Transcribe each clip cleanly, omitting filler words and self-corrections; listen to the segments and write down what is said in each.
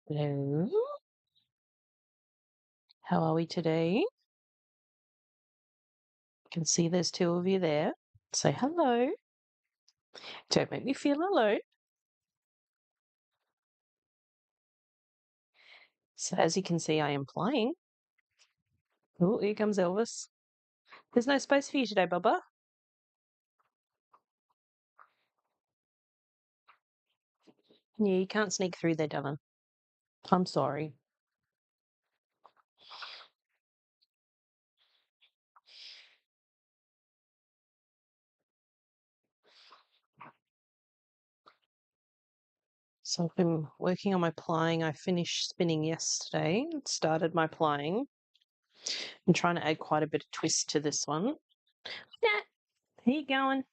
Hello, how are we today? Can see there's two of you there. Say hello. Don't make me feel alone. So as you can see, I am flying. Oh, here comes Elvis. There's no space for you today, Bubba. Yeah, you can't sneak through there, Dylan. I'm sorry. So I've been working on my plying. I finished spinning yesterday, started my plying. I'm trying to add quite a bit of twist to this one. Yeah, how you going?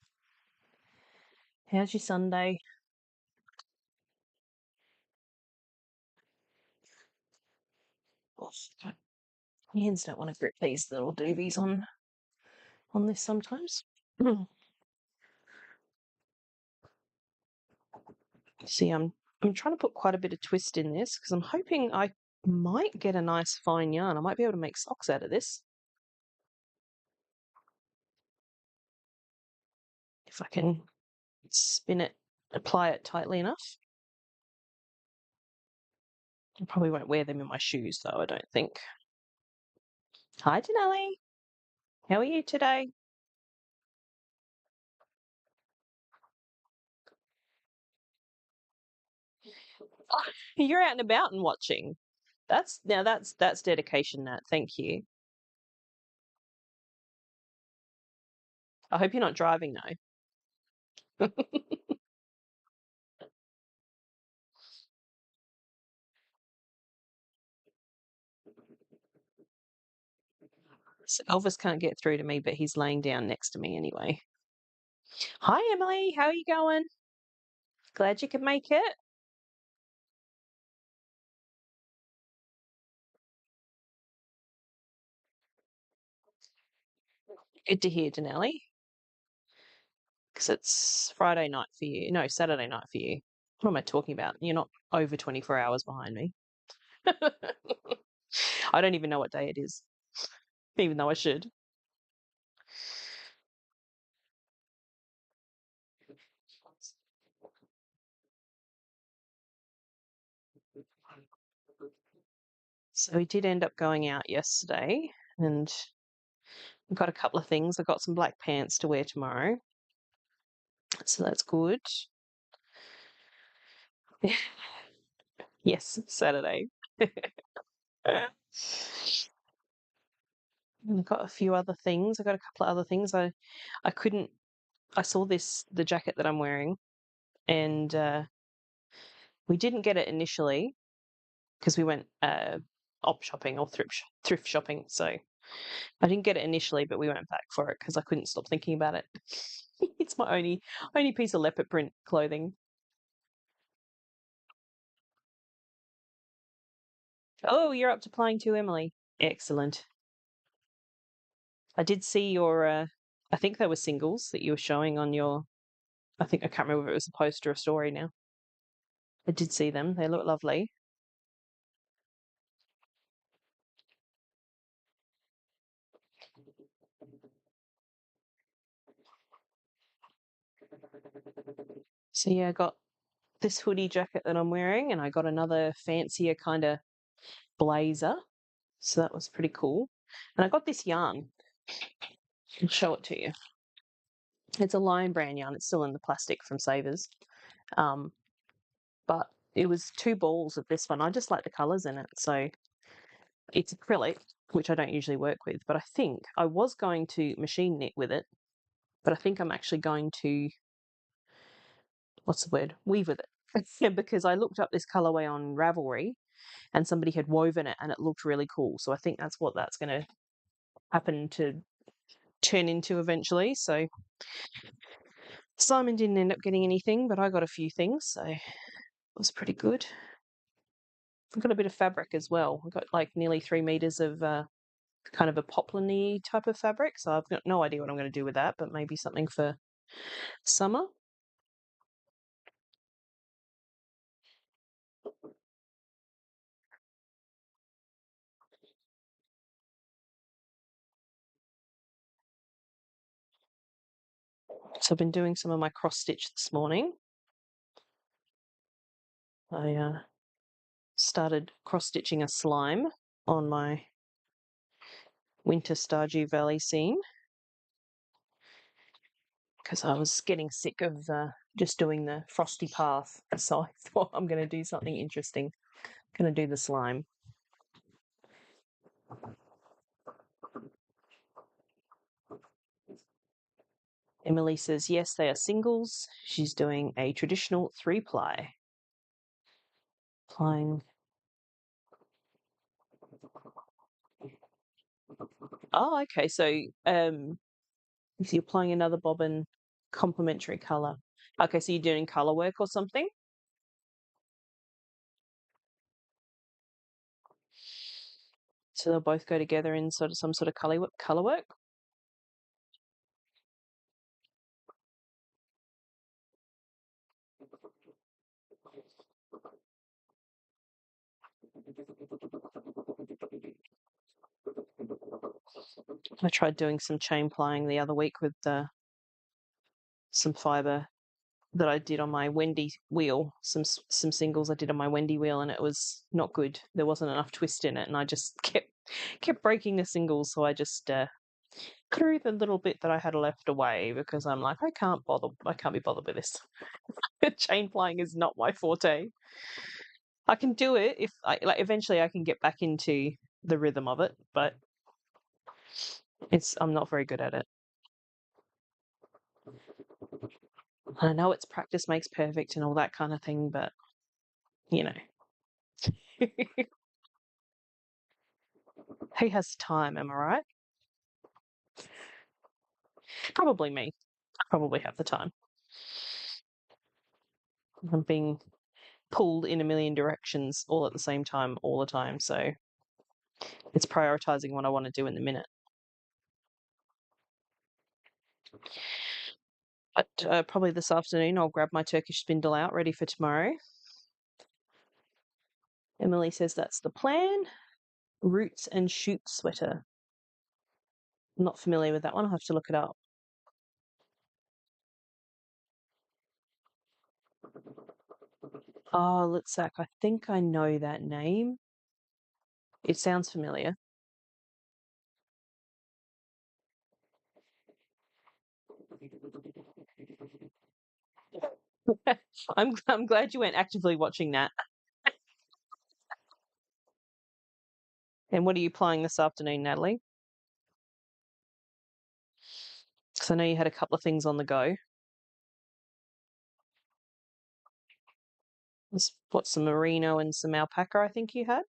How's your Sunday? Oh, God. Hands don't want to grip these little doobies on this sometimes. See, I'm trying to put quite a bit of twist in this because I'm hoping I might get a nice fine yarn. I might be able to make socks out of this if I can spin it, apply it tightly enough. I probably won't wear them in my shoes though, I don't think. Hi, Janelle. How are you today? Oh, you're out and about and watching. That's dedication, Nat. Thank you. I hope you're not driving though. So Elvis can't get through to me, but he's laying down next to me anyway. Hi, Emily. How are you going? Glad you could make it. Good to hear, Denali, because it's Friday night for you. No, Saturday night for you. What am I talking about? You're not over 24 hours behind me. I don't even know what day it is, even though I should. So we did end up going out yesterday and we got a couple of things. I got some black pants to wear tomorrow. So that's good. Yes, Saturday. And I got a few other things. I got a couple of other things. I couldn't. I saw the jacket that I'm wearing, and we didn't get it initially because we went op shopping or thrift shopping. So I didn't get it initially, but we went back for it because I couldn't stop thinking about it. It's my only piece of leopard print clothing. Oh, you're up to playing too, Emily. Excellent. I did see your. I think they were singles that you were showing on your. I think I can't remember if it was a post or a story now. I did see them. They look lovely. So yeah, I got this hoodie jacket that I'm wearing, and I got another fancier kind of blazer. So that was pretty cool. And I got this yarn. I'll show it to you. It's a Lion Brand yarn. It's still in the plastic from Savers. Um, but it was two balls of this one. I just like the colours in it. So it's acrylic, which I don't usually work with. But I think I was going to machine knit with it. But I think I'm actually going to, what's the word? Weave with it. Yeah, because I looked up this colorway on Ravelry and somebody had woven it and it looked really cool. So I think that's what that's going to happen to turn into eventually. So Simon didn't end up getting anything, but I got a few things. So it was pretty good. I've got a bit of fabric as well. I've got like nearly 3 meters of kind of a poplin type of fabric. So I've got no idea what I'm going to do with that, but maybe something for summer. So I've been doing some of my cross stitch this morning. I started cross stitching a slime on my winter Stardew Valley scene because I was getting sick of just doing the frosty path. So I thought I'm going to do something interesting. I'm going to do the slime. Emily says, yes, they are singles. She's doing a traditional 3-ply. Plying. Oh, okay. So if you're applying another bobbin, complementary colour. Okay, so you're doing colour work or something? So they'll both go together in sort of some sort of colour work? I tried doing some chain plying the other week with some fibre that I did on my Wendy wheel, some singles I did on my Wendy wheel, and it was not good. There wasn't enough twist in it, and I just kept breaking the singles. So I just threw the little bit that I had left away because I'm like, I can't be bothered with this. Chain plying is not my forte. I can do it if eventually I can get back into the rhythm of it, but I'm not very good at it. I know it's practice makes perfect and all that kind of thing, but you know, who has time? Am I right? Probably me. I probably have the time. I'm being pulled in a million directions all at the same time, all the time. So it's prioritizing what I want to do in the minute. But probably this afternoon, I'll grab my Turkish spindle out, ready for tomorrow. Emily says that's the plan. Roots and shoot sweater. I'm not familiar with that one. I'll have to look it up. Oh, Litzak. I think I know that name. It sounds familiar. I'm glad you weren't actively watching that. And what are you playing this afternoon, Natalie? Because I know you had a couple of things on the go. What, some merino and some alpaca, I think you had,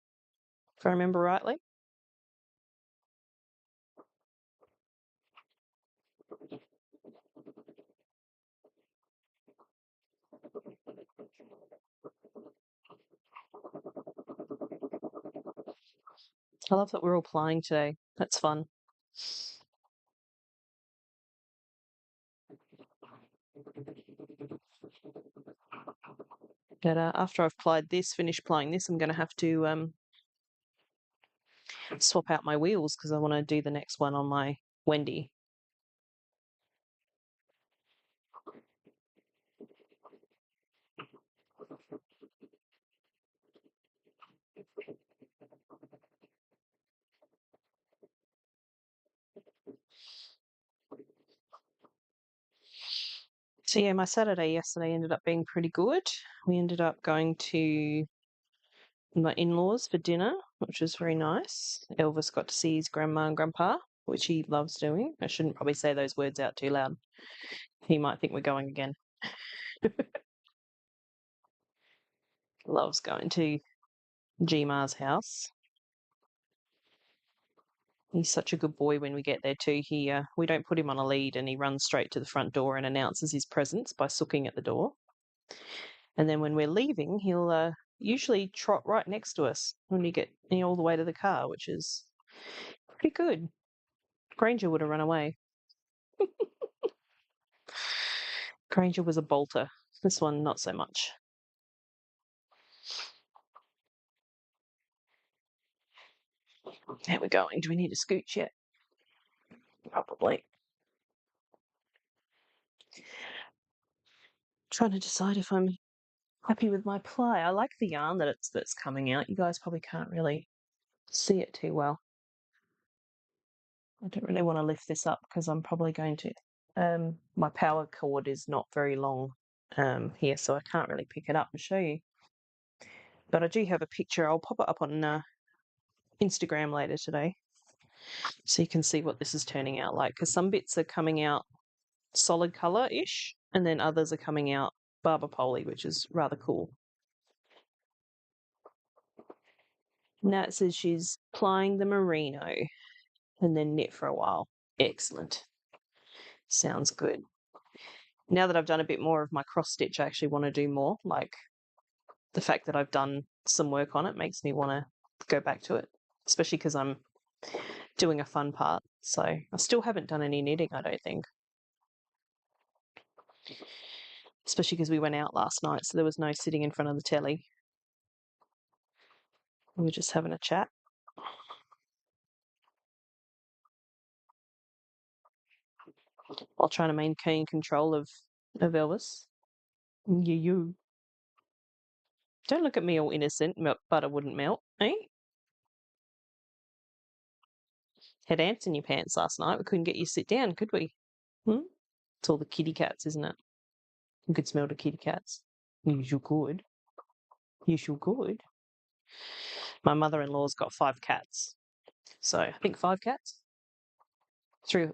if I remember rightly. I love that we're all playing today. That's fun. But after I've finished plying this, I'm going to have to swap out my wheels because I want to do the next one on my Wendy. So yeah, my Saturday yesterday ended up being pretty good. We ended up going to my in-laws for dinner, which was very nice. Elvis got to see his grandma and grandpa, which he loves doing. I shouldn't probably say those words out too loud. He might think we're going again. Loves going to Gmar's house. He's such a good boy when we get there too. We don't put him on a lead, and he runs straight to the front door and announces his presence by sooking at the door. And then when we're leaving, he'll usually trot right next to us when we get all the way to the car, which is pretty good. Granger would have run away. Granger was a bolter. This one, not so much. How we going? Do we need a scooch yet? Probably. Trying to decide if I'm happy with my ply. I like the yarn that's coming out. You guys probably can't really see it too well. I don't really want to lift this up because I'm probably going to. My power cord is not very long here, so I can't really pick it up and show you. But I do have a picture. I'll pop it up on Instagram later today, so you can see what this is turning out like. Because some bits are coming out solid colour-ish, and then others are coming out barber pole, which is rather cool. Now it says she's plying the merino and then knit for a while. Excellent. Sounds good. Now that I've done a bit more of my cross stitch, I actually want to do more. Like the fact that I've done some work on it makes me want to go back to it, especially because I'm doing a fun part. So I still haven't done any knitting, I don't think. Especially because we went out last night, so there was no sitting in front of the telly. We were just having a chat. While trying to maintain control of Elvis. You. Don't look at me all innocent, butter wouldn't melt, eh? Had ants in your pants last night. We couldn't get you to sit down, could we? It's all the kitty cats, isn't it? You could smell the kitty cats. You sure could. You sure could. My mother-in-law's got 5 cats. So I think 5 cats? 4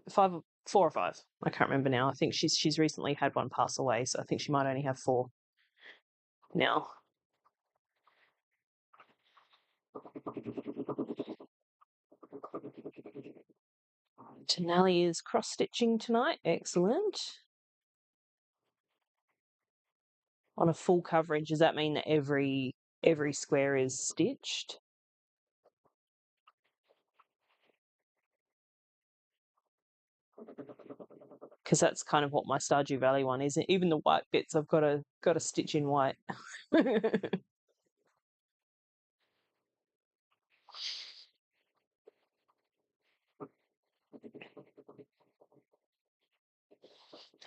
or 5. I can't remember now. I think she's recently had one pass away, so I think she might only have 4 now. Denali is cross-stitching tonight. Excellent. On a full coverage, does that mean that every square is stitched? Because that's kind of what my Stardew Valley one is. Even the white bits, I've got to stitch in white.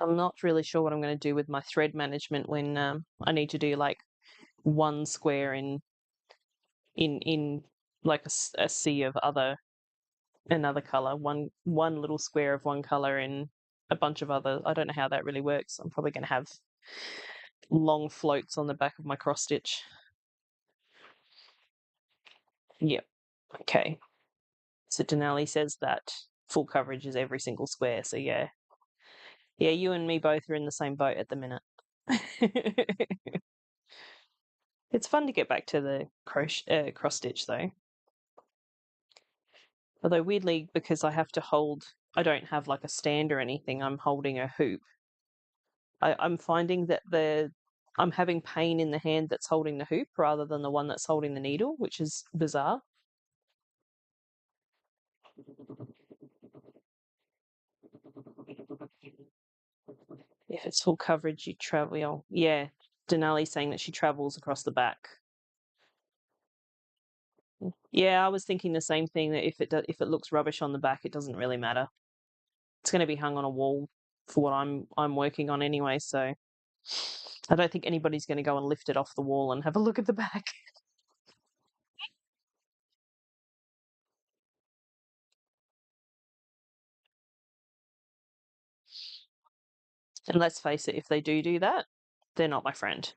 I'm not really sure what I'm going to do with my thread management when I need to do like one square in like a sea of another color, one little square of one color in a bunch of other. I don't know how that really works. I'm probably going to have long floats on the back of my cross stitch. Yep. Okay. So Denali says that full coverage is every single square. So yeah, you and me both are in the same boat at the minute. It's fun to get back to the cross stitch though. Although weirdly, because I don't have like a stand or anything, I'm holding a hoop. I'm finding that I'm having pain in the hand that's holding the hoop rather than the one that's holding the needle, which is bizarre. If it's full coverage, you travel. Yeah, Denali's saying that she travels across the back. Yeah, I was thinking the same thing, that if it looks rubbish on the back, it doesn't really matter. It's going to be hung on a wall for what I'm working on anyway, so I don't think anybody's going to go and lift it off the wall and have a look at the back. And let's face it, if they do that, they're not my friend.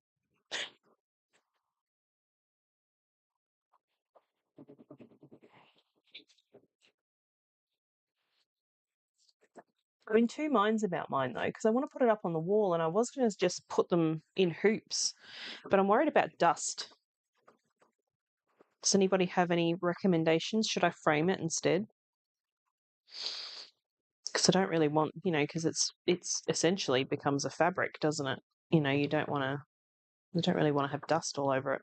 I'm in 2 minds about mine though, because I want to put it up on the wall and I was going to just put them in hoops, but I'm worried about dust. Does anybody have any recommendations? Should I frame it instead? Because I don't really want, because it's essentially becomes a fabric, doesn't it? You don't really want to have dust all over it.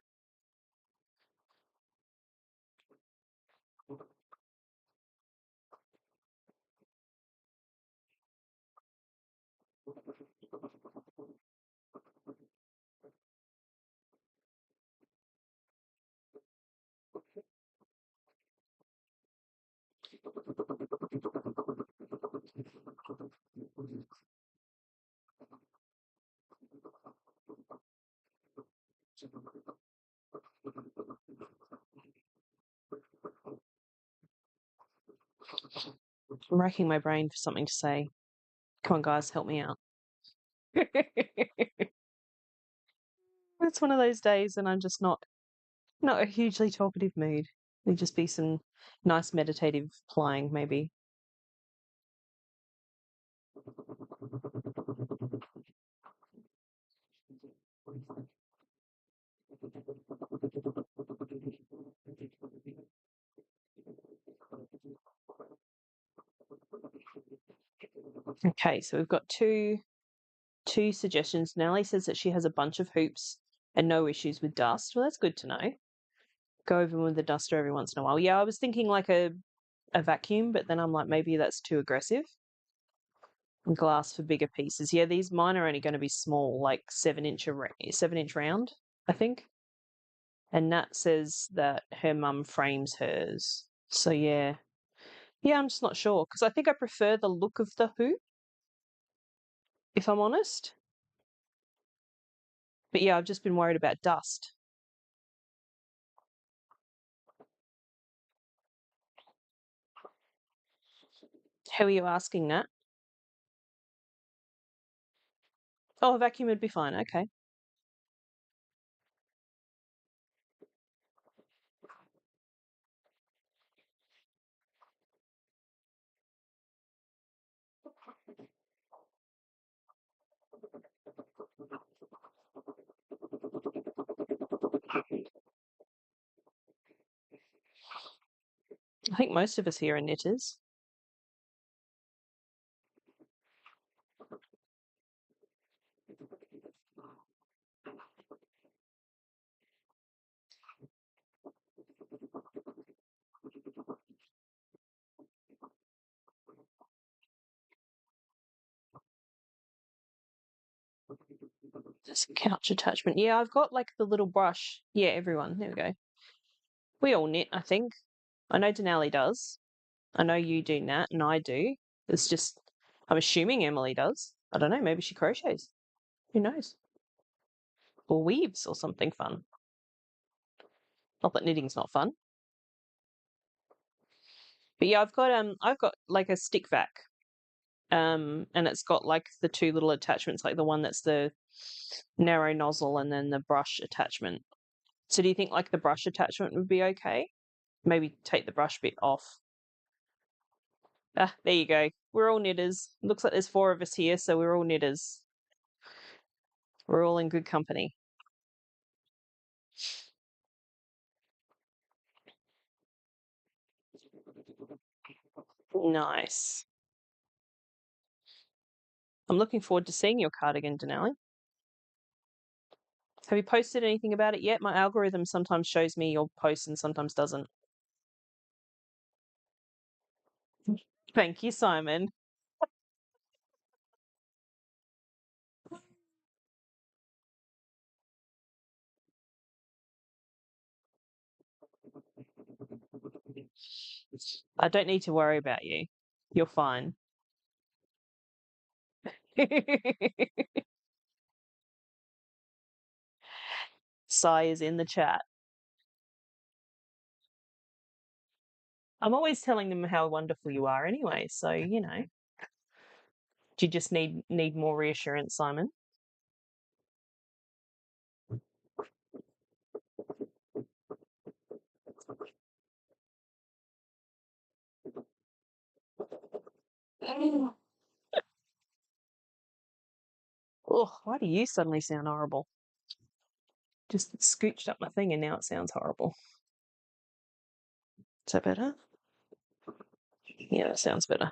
I'm racking my brain for something to say. Come on, guys, help me out. It's one of those days, and I'm just not a hugely talkative mood. It'd just be some nice meditative playing, maybe. Okay, so we've got two suggestions. Nellie says that she has a bunch of hoops and no issues with dust. Well, that's good to know. Go over with the duster every once in a while. Yeah, I was thinking like a vacuum, but then I'm like, maybe that's too aggressive. And glass for bigger pieces. Yeah, these mine are only going to be small, like 7-inch round, I think. And Nat says that her mum frames hers. So yeah. Yeah, I'm just not sure because I think I prefer the look of the hoop, if I'm honest. But yeah, I've just been worried about dust. How are you asking, Nat? Oh, a vacuum would be fine. Okay. I think most of us here are knitters. This couch attachment. Yeah, I've got like the little brush. Yeah, everyone. There we go. We all knit, I think. I know Denali does. I know you do, Nat, and I do. It's just, I'm assuming Emily does. I don't know. Maybe she crochets. Who knows? Or weaves or something fun. Not that knitting's not fun. But yeah, I've got like a stick vac. And it's got like the two little attachments, like the one that's the narrow nozzle and then the brush attachment. So do you think like the brush attachment would be okay? Maybe take the brush bit off. Ah, there you go. We're all knitters. Looks like there's 4 of us here, so we're all knitters. We're all in good company. Nice. I'm looking forward to seeing your cardigan, Denali. Have you posted anything about it yet? My algorithm sometimes shows me your posts and sometimes doesn't. Thank you, Simon. I don't need to worry about you. You're fine. Sai is in the chat. I'm always telling them how wonderful you are anyway, so do you just need more reassurance, Simon? Oh, why do you suddenly sound horrible? Just scooched up my thing and now it sounds horrible. Is that better? Yeah, that sounds better.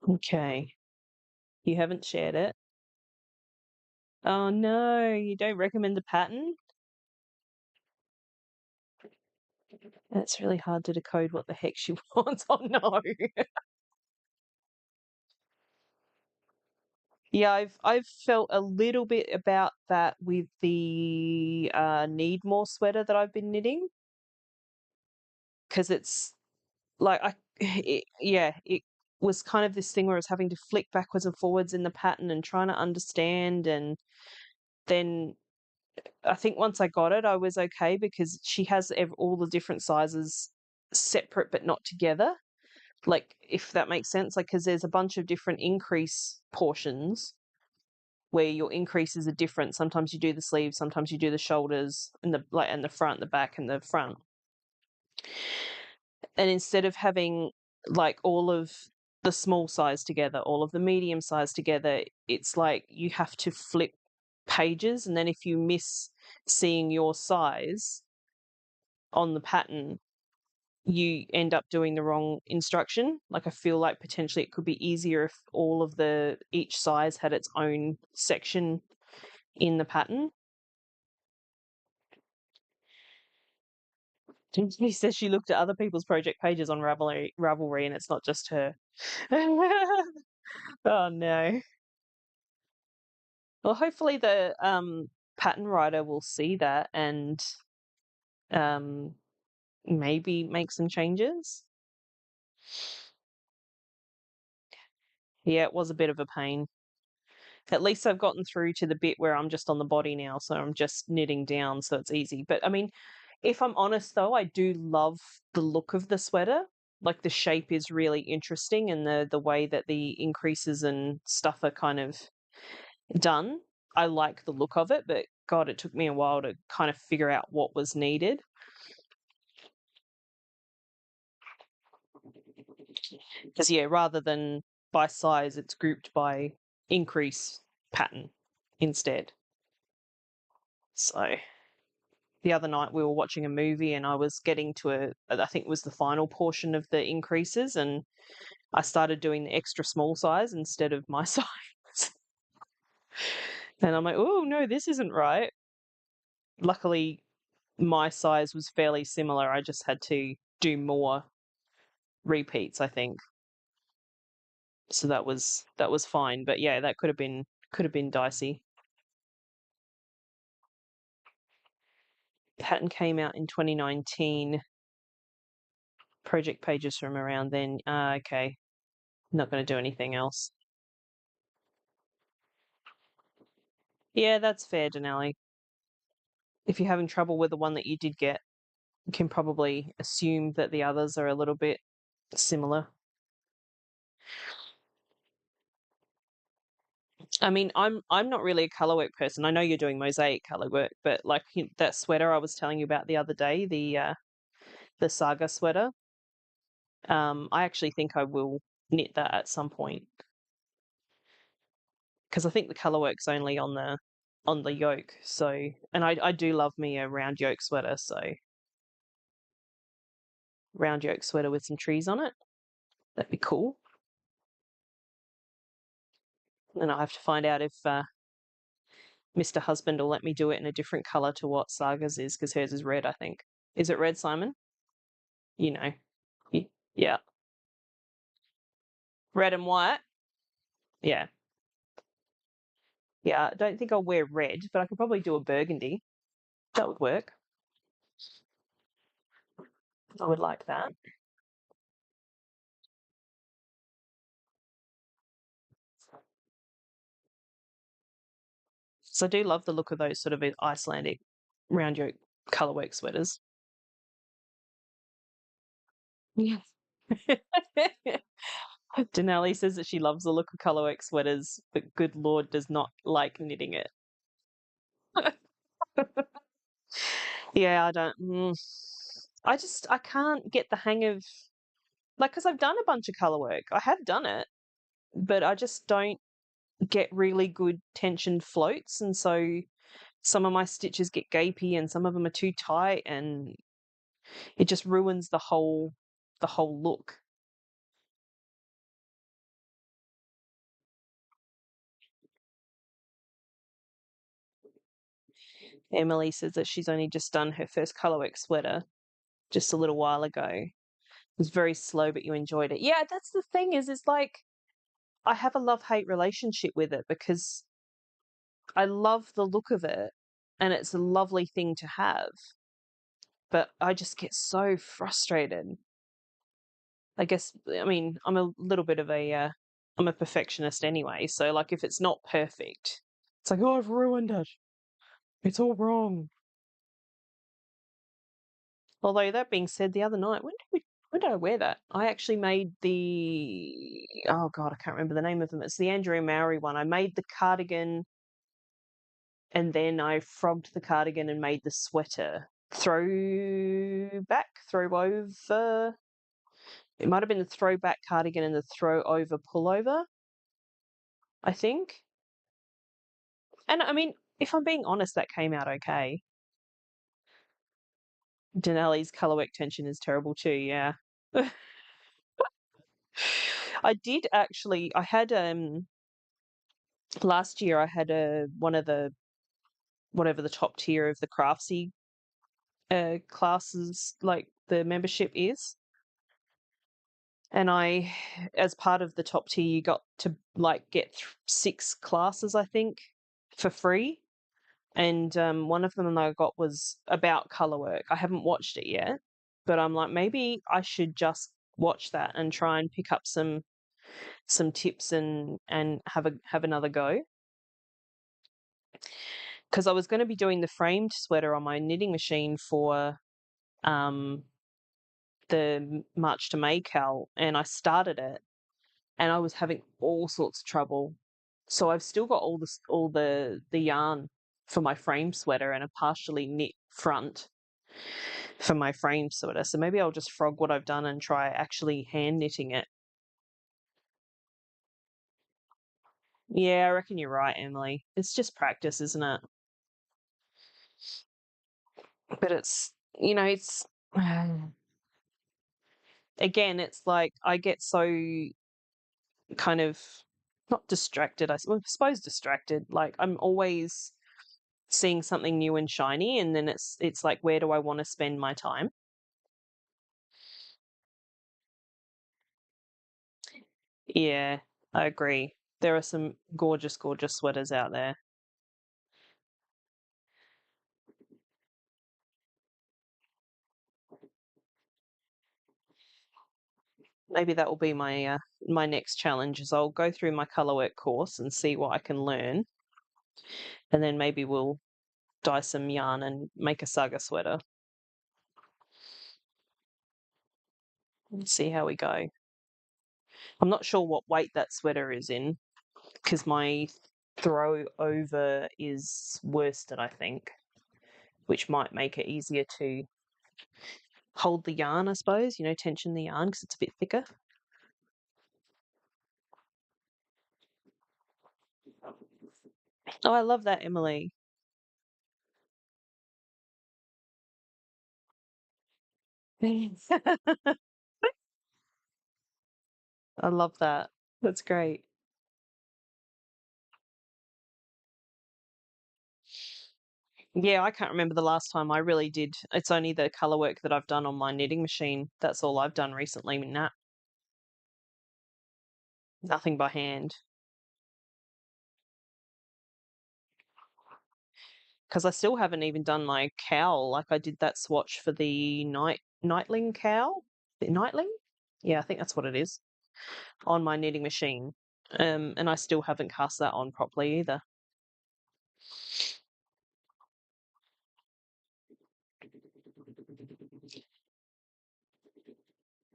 Okay. You haven't shared it. Oh no, you don't recommend the pattern? It's really hard to decode what the heck she wants. Oh no. Yeah, I've felt a little bit about that with the Need More sweater that I've been knitting because it's like yeah, was kind of this thing where I was having to flick backwards and forwards in the pattern and trying to understand. And then I think once I got it, I was okay because she has all the different sizes separate but not together. Like, if that makes sense, like, because there's a bunch of different increase portions where your increases are different. Sometimes you do the sleeves, sometimes you do the shoulders and the front, the back, and the front. And instead of having like all of the small size together, all of the medium size together, it's like you have to flip pages, and then if you miss seeing your size on the pattern, you end up doing the wrong instruction. Like, I feel like potentially it could be easier if each size had its own section in the pattern. He says she looked at other people's project pages on Ravelry and it's not just her. Oh no. Well, hopefully the pattern writer will see that and um maybe make some changes. Yeah, it was a bit of a pain. At least I've gotten through to the bit where I'm just on the body now, so I'm just knitting down, so it's easy. But I mean, if I'm honest though, I do love the look of the sweater. Like, the shape is really interesting, and the way that the increases and stuff are kind of done. I like the look of it, but God, it took me a while to kind of figure out what was needed. Because, yeah, rather than by size, it's grouped by increase pattern instead. So the other night we were watching a movie and I was getting to I think it was the final portion of the increases, and I started doing the extra small size instead of my size. And I'm like, oh no, this isn't right. Luckily, my size was fairly similar. I just had to do more repeats, I think. So that was fine. But yeah, that could have been dicey. Pattern came out in 2019. Project pages from around then. Okay. Not going to do anything else. Yeah, that's fair, Denali. If you're having trouble with the one that you did get, you can probably assume that the others are a little bit similar. I mean, I'm not really a colorwork person. I know you're doing mosaic colorwork, but like that sweater I was telling you about the other day, the saga sweater. I actually think I will knit that at some point because I think the colorwork's only on the yoke. So, and I do love me a round yoke sweater. So, round yoke sweater with some trees on it. That'd be cool. And I have to find out if Mr. Husband will let me do it in a different color to what Saga's is, because hers is red, I think. Is it red, Simon? You know. Yeah. Red and white. Yeah. Yeah. I don't think I'll wear red, but I could probably do a burgundy. That would work. I would like that. So I do love the look of those sort of Icelandic round yoke colorwork sweaters. Yeah. Denali says that she loves the look of colorwork sweaters, but good Lord does not like knitting it. Yeah, I don't. I can't get the hang of, like, because I've done a bunch of color work. I have done it, but I just don't get really good tensioned floats, and so some of my stitches get gapey, and some of them are too tight, and it just ruins the whole look. Emily says that she's only just done her first colorwork sweater just a little while ago. It was very slow, but you enjoyed it. Yeah, that's the thing is like I have a love-hate relationship with it because I love the look of it and it's a lovely thing to have, but I just get so frustrated. I guess, I mean, I'm a little bit of I'm a perfectionist anyway. So, like, if it's not perfect, it's like, oh, I've ruined it. It's all wrong. Although that being said, the other night, when did I wear that? I actually made oh God, I can't remember the name of them. It's the Andrea Mowry one. I made the cardigan and then I frogged the cardigan and made the sweater. Throw over. It might have been the throwback cardigan and the throw over pullover, I think. And I mean, if I'm being honest, that came out okay. Denali's colorwork tension is terrible too, yeah. I did actually I had last year I had a one of the whatever the top tier of the craftsy classes like the membership is. And I as part of the top tier you got to like get 6 classes I think for free. And one of them that I got was about color work. I haven't watched it yet, but I'm like maybe I should just watch that and try and pick up some tips and have another go. Because I was going to be doing the framed sweater on my knitting machine for um, the March to May cal, and I started it, and I was having all sorts of trouble. So I've still got all the yarn for my frame sweater and a partially knit front for my frame sweater. So maybe I'll just frog what I've done and try actually hand knitting it. Yeah, I reckon you're right, Emily. It's just practice, isn't it? But it's again, it's like I get so kind of not distracted, suppose distracted. Like I'm always seeing something new and shiny, and then it's like, where do I want to spend my time? Yeah, I agree. There are some gorgeous, gorgeous sweaters out there. Maybe that will be my next challenge is I'll go through my colorwork course and see what I can learn, and then maybe we'll dye some yarn and make a saga sweater and see how we go. I'm not sure what weight that sweater is in because my throw over is worsted, I think, which might make it easier to hold the yarn, I suppose, tension the yarn because it's a bit thicker. Oh, I love that, Emily. I love that. That's great. Yeah, I can't remember the last time I really did. It's only the color work that I've done on my knitting machine. That's all I've done recently, Nat. Nothing by hand. Because I still haven't even done my cowl. Like I did that swatch for the Nightling cowl. The Nightling? Yeah, I think that's what it is. On my knitting machine. And I still haven't cast that on properly either.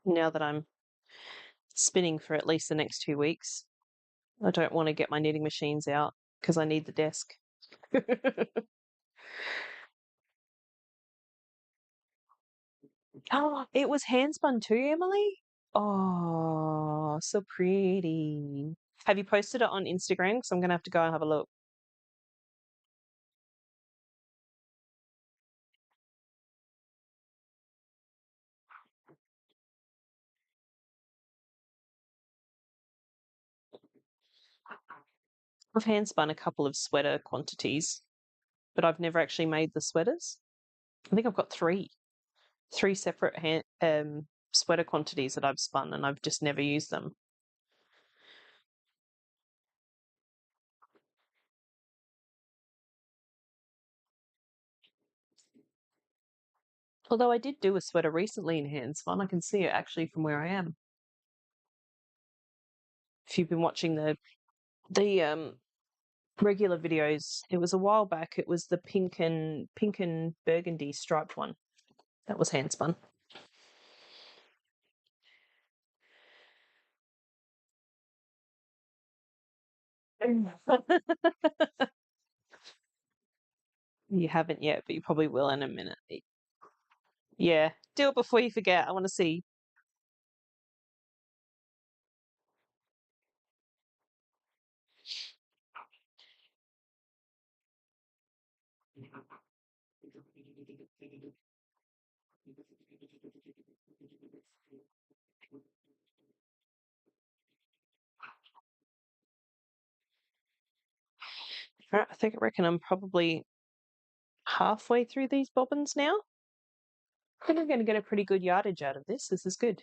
Now that I'm spinning for at least the next 2 weeks, I don't want to get my knitting machines out because I need the desk. Oh, it was handspun too, Emily? Oh, so pretty. Have you posted it on Instagram? Because I'm going to have to go and have a look. I've handspun a couple of sweater quantities, but I've never actually made the sweaters. I think I've got three separate sweater quantities that I've spun, and I've just never used them. Although I did do a sweater recently in handspun, I can see it actually from where I am. if you've been watching the regular videos, it was a while back. It was the pink and burgundy striped one that was hand spun. You haven't yet, but you probably will in a minute. Yeah, do it before you forget. I want to see. All right, I reckon I'm probably halfway through these bobbins now. I think I'm going to get a pretty good yardage out of this. This is good.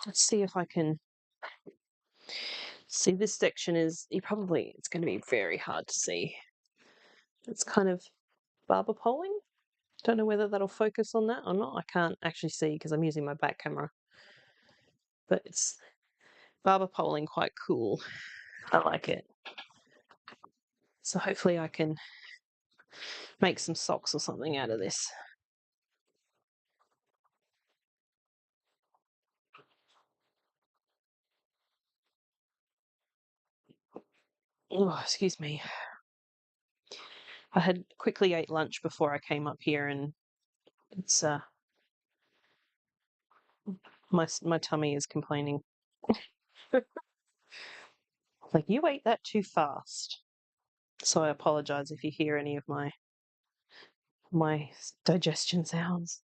Let's see if I can see. This section is it's going to be very hard to see. It's kind of barber poling. Don't know whether that'll focus on that or not. I can't actually see because I'm using my back camera. But it's barber poling quite cool. I like it. So hopefully I can make some socks or something out of this. Oh, excuse me. I had quickly ate lunch before I came up here, and it's my tummy is complaining. Like, you ate that too fast. So I apologize if you hear any of my digestion sounds.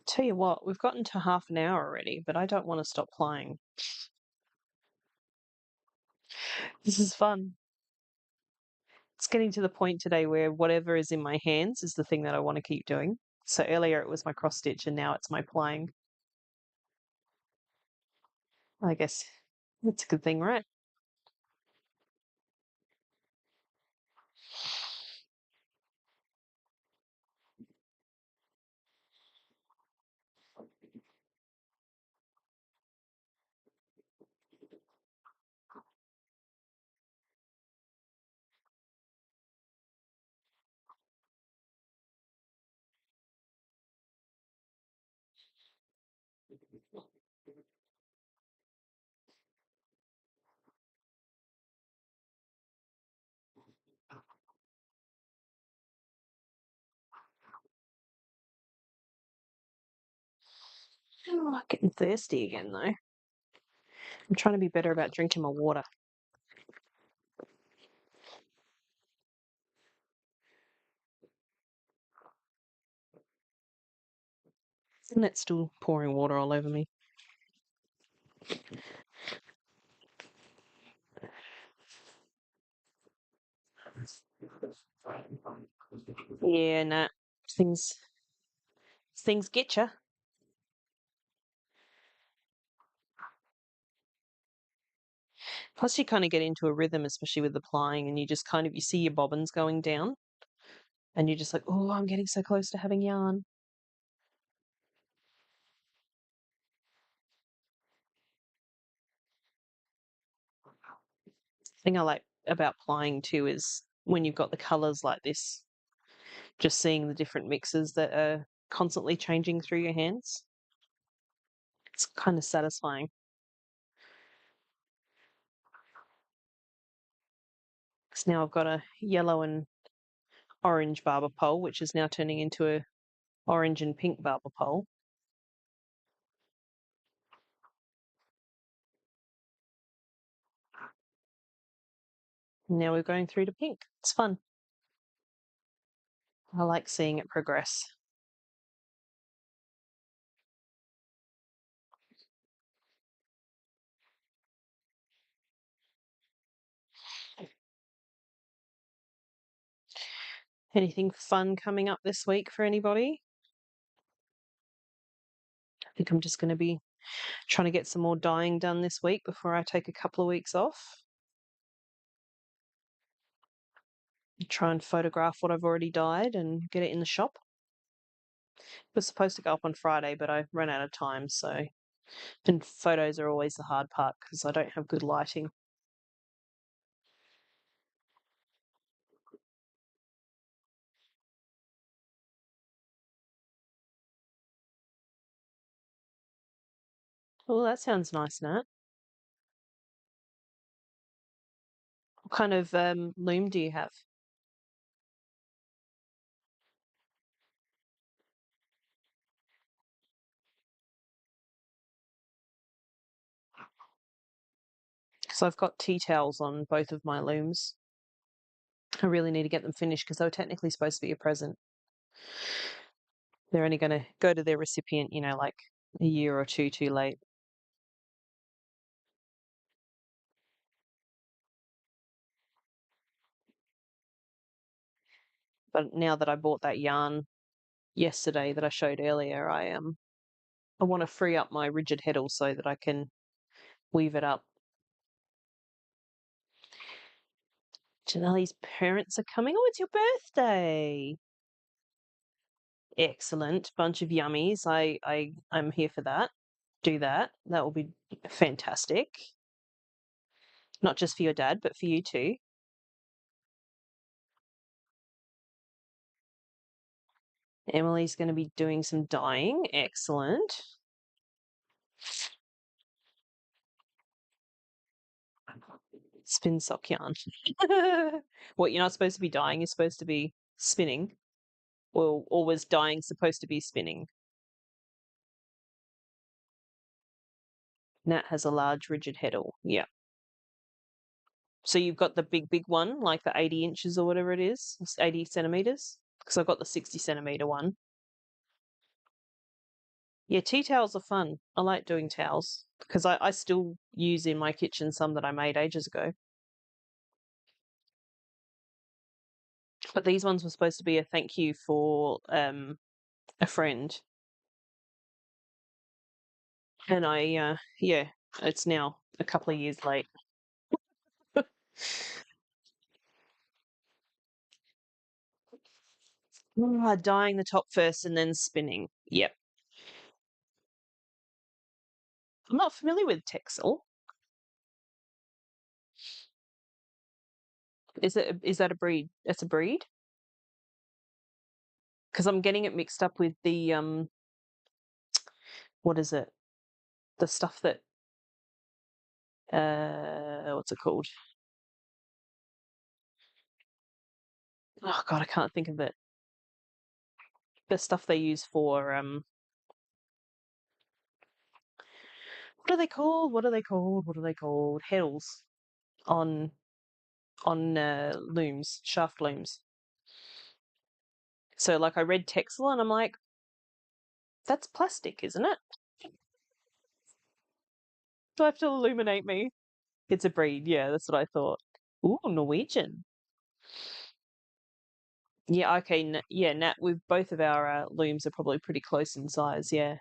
Tell you what, we've gotten to half an hour already, but I don't want to stop playing. This is fun. It's getting to the point today where whatever is in my hands is the thing that I want to keep doing. So earlier it was my cross stitch, and now it's my playing. I guess that's a good thing, right? I'm getting thirsty again, though. I'm trying to be better about drinking my water. And it's still pouring water all over me. Yeah, nah. Things things get you. Plus, you kind of get into a rhythm, especially with the plying, and you see your bobbins going down, and you're just like, oh, I'm getting so close to having yarn. The thing I like about plying too is when you've got the colors like this, just seeing the different mixes that are constantly changing through your hands. It's kind of satisfying. Because now I've got a yellow and orange barber pole, which is now turning into a orange and pink barber pole. Now we're going through to pink. It's fun. I like seeing it progress. Anything fun coming up this week for anybody? I think I'm just going to be trying to get some more dyeing done this week before I take a couple of weeks off. Try and photograph what I've already dyed and get it in the shop. It was supposed to go up on Friday, but I ran out of time, so. And photos are always the hard part because I don't have good lighting. Oh, that sounds nice, Nat. What kind of loom do you have? Because I've got tea towels on both of my looms. I really need to get them finished because they were technically supposed to be a present. They're only going to go to their recipient, like a year or two too late. But now that I bought that yarn yesterday that I showed earlier, I want to free up my rigid heddle so that I can weave it up. Janelle's parents are coming. Oh, it's your birthday. Excellent. Bunch of yummies. I'm here for that. Do that. That will be fantastic. Not just for your dad, but for you too. Emily's going to be doing some dyeing. Excellent. Spin sock yarn. What, you're not supposed to be dyeing, you're supposed to be spinning. Or was dyeing supposed to be spinning? Nat has a large rigid heddle. Yeah. So you've got the big one, like the 80 inches or whatever it is, 80 centimeters? Because I've got the 60 centimeter one. Yeah, tea towels are fun. I like doing towels because I still use in my kitchen some that I made ages ago. But these ones were supposed to be a thank you for a friend. And yeah, it's now a couple of years late. Dyeing the top first and then spinning. Yep. I'm not familiar with Texel. Is that a breed? It's a breed? Because I'm getting it mixed up with the what is it? The stuff that what's it called? Oh God, I can't think of it. The stuff they use for what are they called? What are they called? What are they called? Heddles on looms, shaft looms. So like I read Texel and I'm like, that's plastic, isn't it? Do I have to illuminate me? It's a breed, yeah, that's what I thought. Ooh, Norwegian. Yeah, okay, yeah, Nat, with both of our looms are probably pretty close in size, yeah.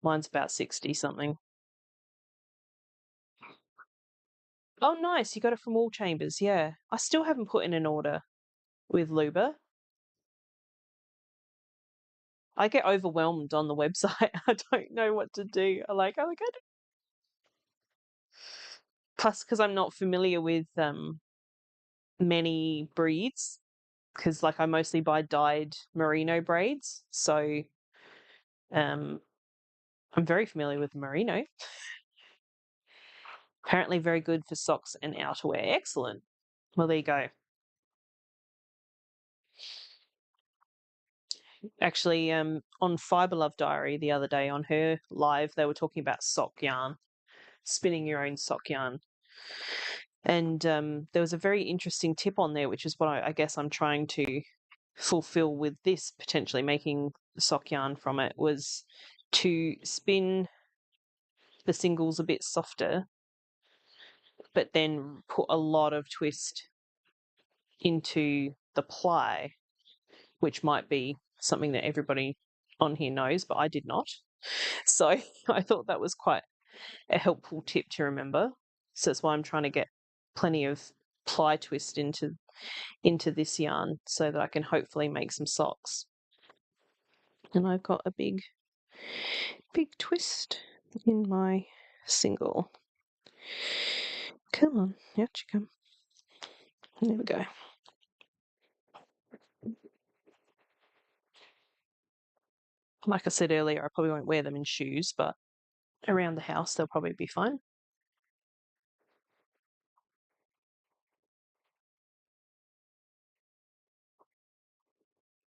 Mine's about 60 something. Oh, nice, you got it from All Chambers, yeah. I still haven't put in an order with Luba. I get overwhelmed on the website. I don't know what to do. I plus because I'm not familiar with many breeds, because like I mostly buy dyed merino braids, so um I'm very familiar with merino. Apparently very good for socks and outerwear. Excellent. Well, there you go. Actually, on Fibre Love Diary the other day on her live, they were talking about sock yarn, spinning your own sock yarn. And there was a very interesting tip on there, which is what I guess I'm trying to fulfill with this, potentially making sock yarn from it, was to spin the singles a bit softer, but then put a lot of twist into the ply, which might be something that everybody on here knows, but I did not. So I thought that was quite a helpful tip to remember. So that's why I'm trying to get plenty of ply twist into this yarn so that I can hopefully make some socks. And I've got a big twist in my single. Come on, out you come. There we go. Like I said earlier, I probably won't wear them in shoes, but around the house they'll probably be fine.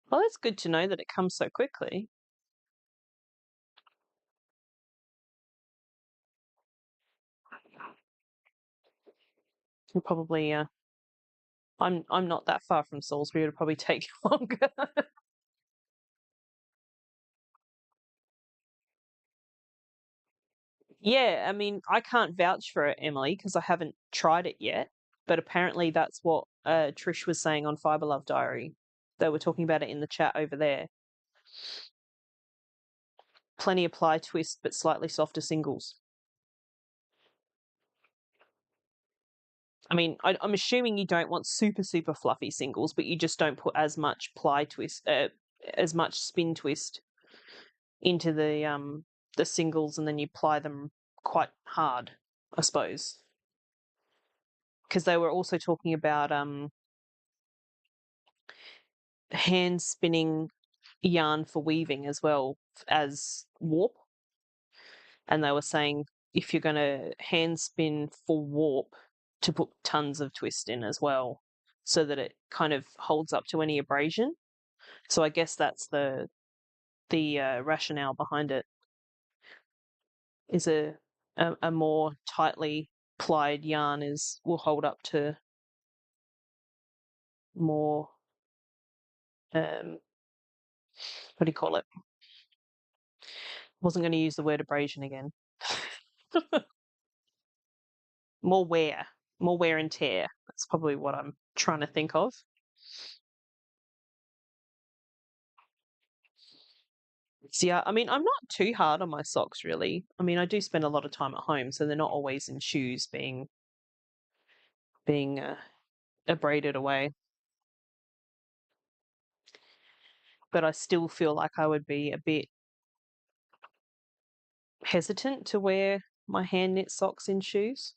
Well, it's good to know that it comes so quickly. You'll probably I'm not that far from Salisbury, it'll probably take longer. Yeah, I mean, I can't vouch for it, Emily, because I haven't tried it yet. But apparently that's what Trish was saying on Fibre Love Diary. They were talking about it in the chat over there. Plenty of ply twist, but slightly softer singles. I mean, I'm assuming you don't want super, super fluffy singles, but you just don't put as much ply twist, as much spin twist into the singles, and then you ply them quite hard, I suppose. Because they were also talking about hand spinning yarn for weaving as well as warp, and they were saying if you're going to hand spin for warp, to put tons of twist in as well, so that it kind of holds up to any abrasion. So I guess that's the rationale behind it. Is a more tightly plied yarn will hold up to more what do you call it? Wasn't going to use the word abrasion again. more wear and tear. That's probably what I'm trying to think of. So yeah, I mean, I'm not too hard on my socks really. I mean, I do spend a lot of time at home, so they're not always in shoes being abraded away. But I still feel like I would be a bit hesitant to wear my hand knit socks in shoes.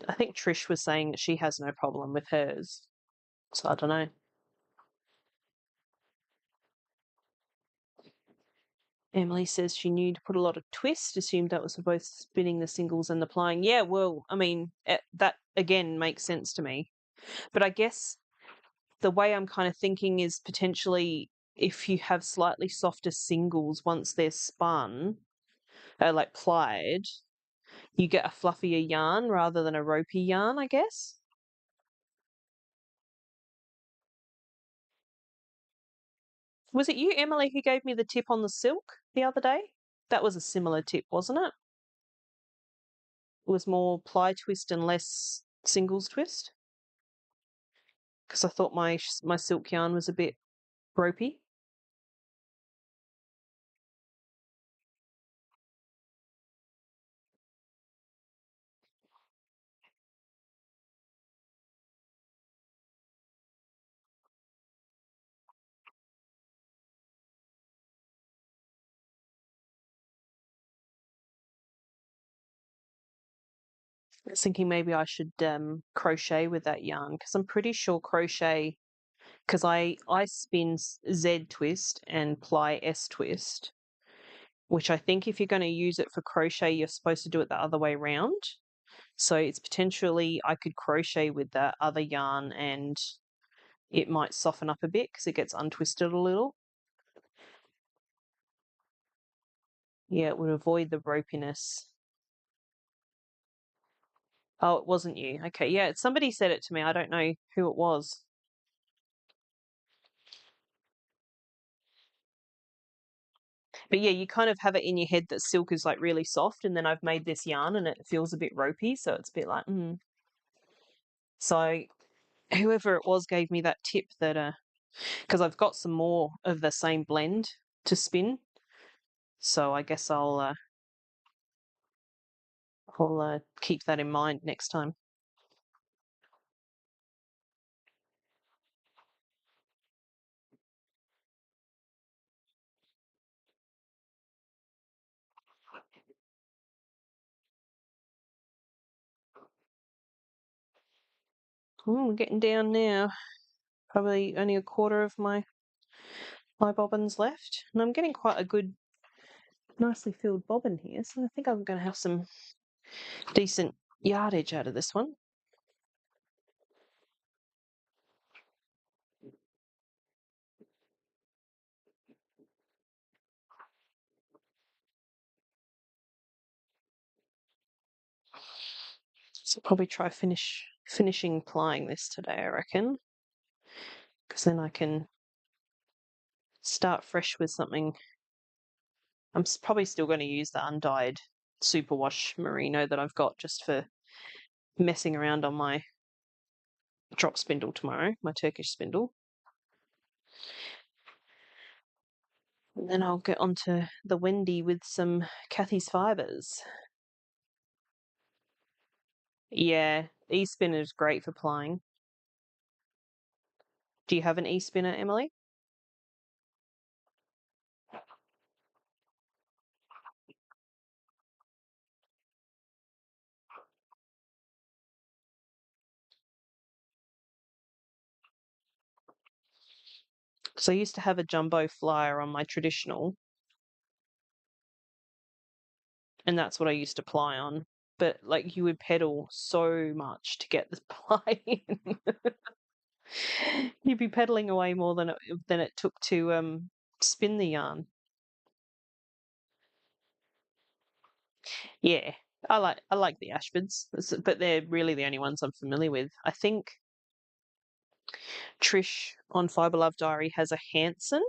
I think Trish was saying that she has no problem with hers. So I don't know. Emily says she knew to put a lot of twist, assumed that was for both spinning the singles and the plying. Yeah, well, I mean, that again makes sense to me. But I guess the way I'm kind of thinking is potentially if you have slightly softer singles once they're spun, like plied, you get a fluffier yarn rather than a ropey yarn, I guess. Was it you, Emily, who gave me the tip on the silk the other day? That was a similar tip, wasn't it? It was more ply twist and less singles twist. Because I thought my silk yarn was a bit ropey. I was thinking maybe I should crochet with that yarn because I'm pretty sure crochet, because I spin Z twist and ply S twist, which I think if you're going to use it for crochet, you're supposed to do it the other way around. So it's potentially I could crochet with that other yarn and it might soften up a bit because it gets untwisted a little. Yeah, it would avoid the ropiness. Oh, it wasn't you. Okay, yeah, somebody said it to me. I don't know who it was. But yeah, you kind of have it in your head that silk is like really soft, and then I've made this yarn and it feels a bit ropey, so it's a bit like, So whoever it was gave me that tip that because I've got some more of the same blend to spin, so I guess I'll keep that in mind next time. We're getting down now. Probably only a quarter of my bobbins left, and I'm getting quite a good, nicely filled bobbin here. So I think I'm going to have some decent yardage out of this one. So I'll probably try finishing plying this today, I reckon, because then I can start fresh with something. I'm probably still going to use the undyed superwash merino that I've got just for messing around on my drop spindle tomorrow, my Turkish spindle. And then I'll get onto the Wendy with some Kathy's fibres. Yeah, e-spinner is great for plying. Do you have an e-spinner, Emily? So I used to have a jumbo flyer on my traditional, and that's what I used to ply on. But like you would pedal so much to get the ply in. You'd be pedaling away more than it took to spin the yarn. Yeah, I like the Ashfords, but they're really the only ones I'm familiar with. I think Trish on Fibre Love Diary has a Hanson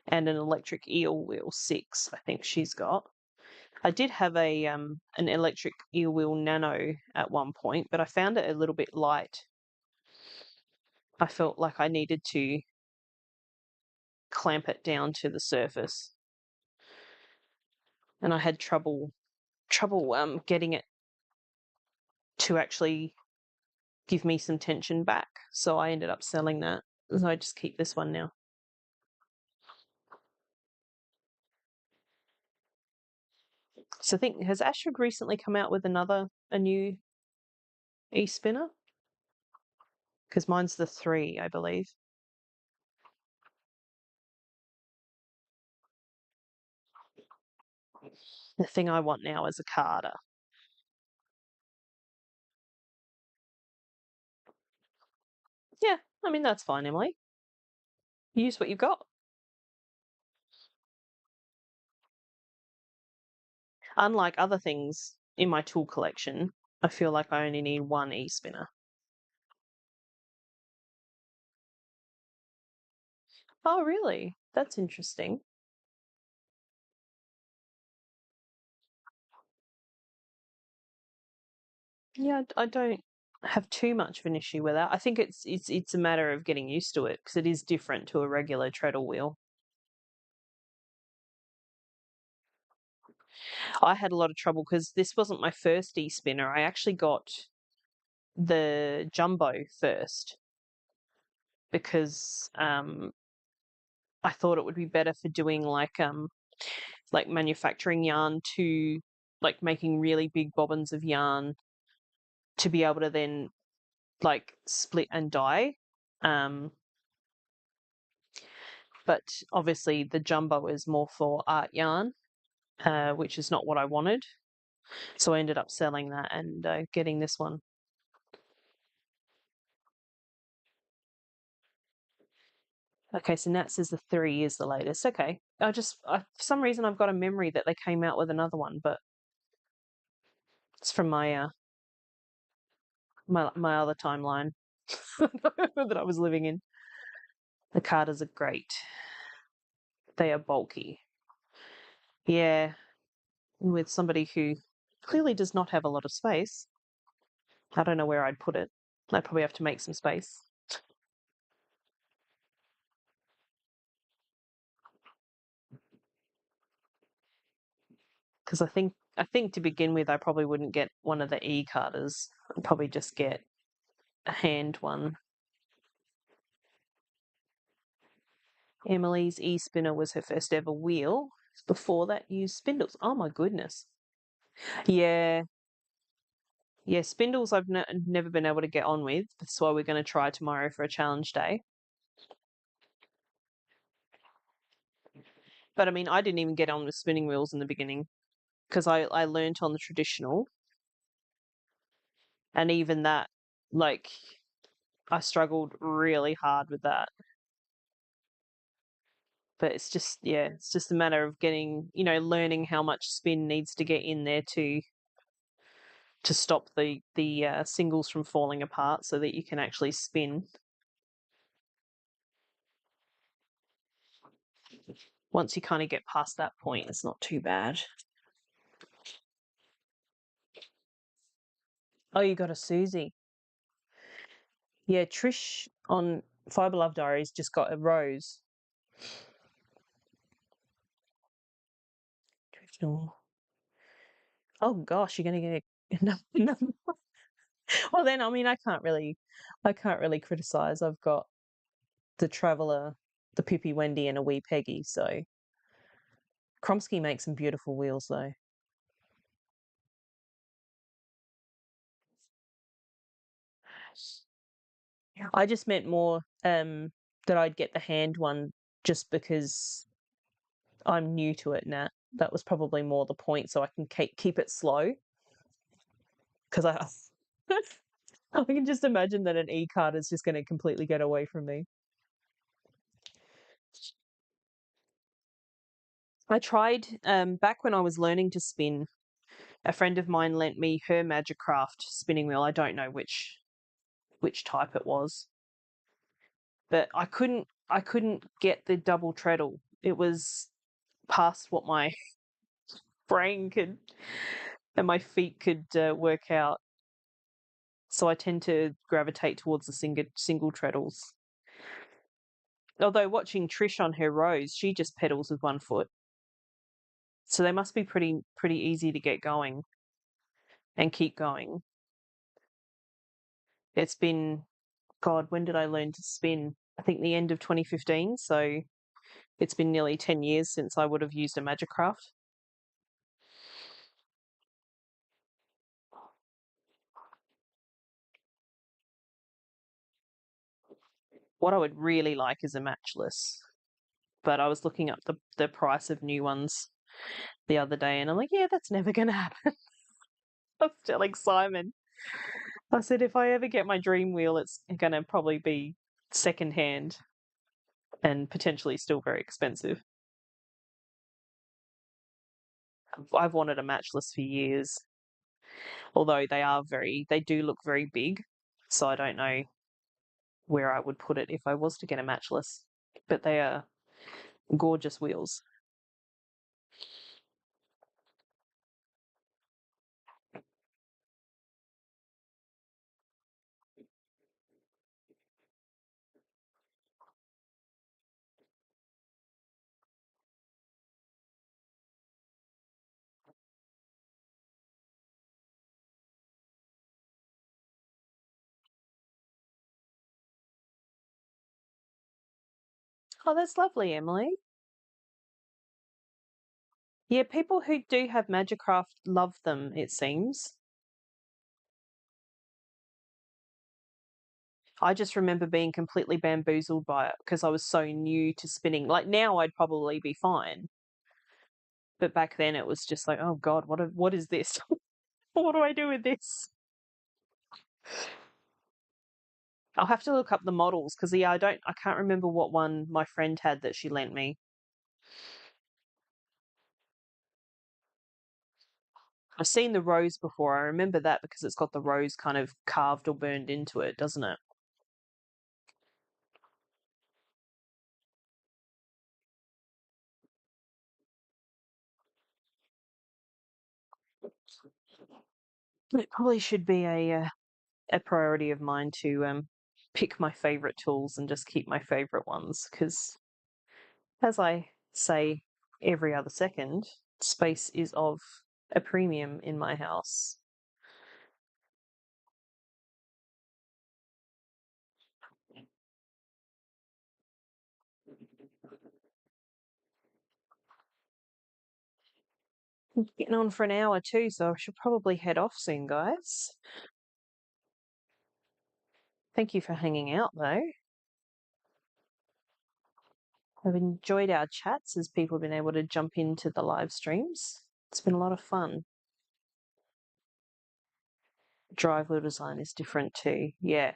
and an electric eel wheel 6. I think she's got. I did have an electric eel wheel nano at one point, but I found it a little bit light. I felt like I needed to clamp it down to the surface, and I had trouble getting it to actually give me some tension back. So I ended up selling that. So I just keep this one now. So I think has Ashford recently come out with a new e-spinner? Because mine's the 3, I believe. The thing I want now is a Carter. Yeah, I mean that's fine, Emily. Use what you've got. Unlike other things in my tool collection, I feel like I only need one e-spinner. Oh, really? That's interesting. Yeah, I don't have too much of an issue with that. I think it's a matter of getting used to it because it is different to a regular treadle wheel. I had a lot of trouble because this wasn't my first e-spinner. I actually got the jumbo first because I thought it would be better for doing like manufacturing yarn to like making really big bobbins of yarn to be able to then like split and dye. Um, but obviously the jumbo is more for art yarn, which is not what I wanted. So I ended up selling that and getting this one. Okay, so Nat says the 3 is the latest. Okay, for some reason I've got a memory that they came out with another one, but it's from my other timeline that I was living in. The Carters are great. They are bulky. Yeah, with somebody who clearly does not have a lot of space. I don't know where I'd put it. I probably have to make some space. Because I think to begin with, I probably wouldn't get one of the e-carders. I'd probably just get a hand one. Emily's e-spinner was her first ever wheel. Before that, used spindles. Oh my goodness. Yeah, yeah. Spindles I've never been able to get on with. That's why we're going to try tomorrow for a challenge day. But I mean, I didn't even get on with spinning wheels in the beginning because I learnt on the traditional, and even that, like, I struggled really hard with that. But it's just, yeah, it's just a matter of getting, learning how much spin needs to get in there to stop the singles from falling apart so that you can actually spin. Once you kind of get past that point, it's not too bad. Oh, you got a Susie. Yeah, Trish on Fibre Love Diaries just got a rose. Oh gosh, you're gonna get another. Well, then, I mean, I can't really criticize. I've got the Traveller, the Pippi Wendy, and a wee Peggy. So Kromsky makes some beautiful wheels, though. I just meant more that I'd get the hand one just because I'm new to it, Nat. That was probably more the point, so I can keep it slow. Because I can just imagine that an e-card is just going to completely get away from me. I tried back when I was learning to spin. A friend of mine lent me her Magicraft spinning wheel. I don't know which type it was, but I couldn't get the double treadle. It was past what my brain could and my feet could work out. So I tend to gravitate towards the single treadles. Although watching Trish on her rows, she just pedals with one foot. So they must be pretty easy to get going and keep going. It's been, God, when did I learn to spin? I think the end of 2015. So it's been nearly 10 years since I would have used a Magicraft. What I would really like is a matchless, but I was looking up the price of new ones the other day, and I'm like, yeah, that's never going to happen. I was telling Simon, I said, if I ever get my dream wheel, it's going to probably be secondhand and potentially still very expensive. I've wanted a matchless for years, although they do look very big. So I don't know where I would put it if I was to get a matchless, but they are gorgeous wheels. Oh, that's lovely, Emily. Yeah, people who do have Magicraft love them, it seems. I just remember being completely bamboozled by it because I was so new to spinning. Like now I'd probably be fine. But back then it was just like, oh God, what is this? What do I do with this? I'll have to look up the models because yeah, I can't remember what one my friend had that she lent me. I've seen the rose before. I remember that because it's got the rose kind of carved or burned into it, doesn't it? It probably should be a a priority of mine to pick my favorite tools and just keep my favorite ones because, as I say every other second, space is of a premium in my house. Getting on for an hour too, so I should probably head off soon, guys. Thank you for hanging out, though. I've enjoyed our chats as people have been able to jump into the live streams. It's been a lot of fun. Drive wheel design is different too. Yeah.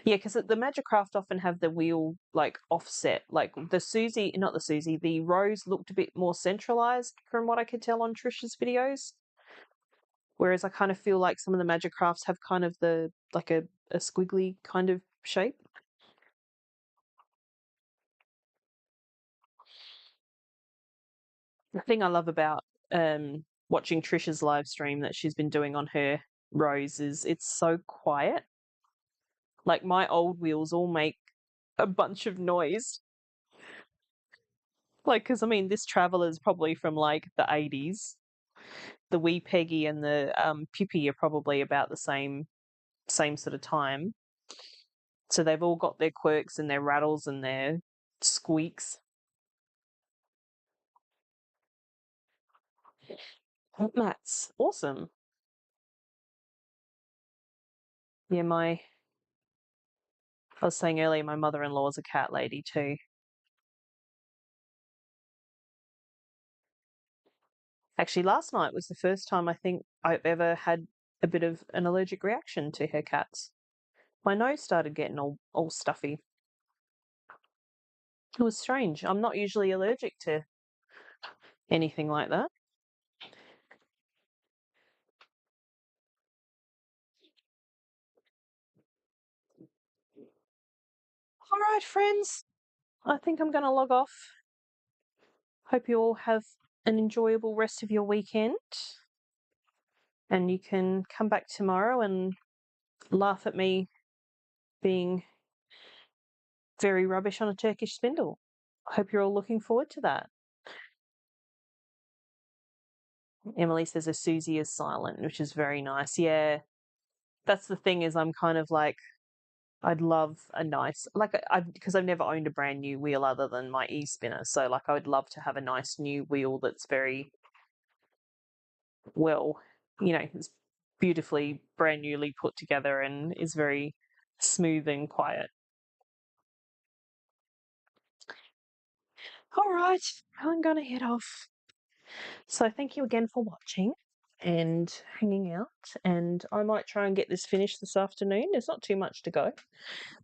Yeah, because the Magicraft often have the wheel like offset. Like the Susie, not the Susie, the Rose looked a bit more centralized from what I could tell on Trisha's videos. Whereas I kind of feel like some of the Magicrafts have kind of the like a squiggly kind of shape. The thing I love about watching Trisha's live stream that she's been doing on her Rose is it's so quiet. Like my old wheels all make a bunch of noise. Like, because I mean, this Traveler's probably from like the 80s. The Wee Peggy and the Pippi are probably about the same sort of time. So they've all got their quirks and their rattles and their squeaks. That's awesome. Yeah, I was saying earlier, my mother-in-law is a cat lady too. Actually, last night was the first time I think I've ever had a bit of an allergic reaction to her cats. My nose started getting all stuffy. It was strange. I'm not usually allergic to anything like that. All right, friends. I think I'm going to log off. Hope you all have an enjoyable rest of your weekend. And you can come back tomorrow and laugh at me being very rubbish on a Turkish spindle. I hope you're all looking forward to that. Emily says a Susie is silent, which is very nice. Yeah, that's the thing is I'm kind of like, I'd love a nice, like, because I've never owned a brand new wheel other than my e-spinner. So, like, I would love to have a nice new wheel that's very well, it's beautifully brand newly put together and is very smooth and quiet. All right, I'm going to head off. So thank you again for watching and hanging out. And I might try and get this finished this afternoon. There's not too much to go.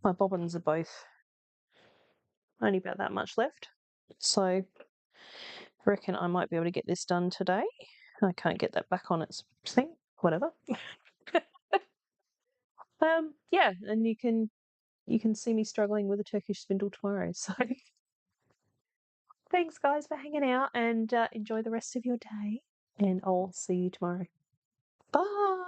My bobbins are both only about that much left. So I reckon I might be able to get this done today. I can't get that back on its thing. Whatever. Yeah, and you can see me struggling with a Turkish spindle tomorrow. So thanks, guys, for hanging out and enjoy the rest of your day. And I'll see you tomorrow. Bye.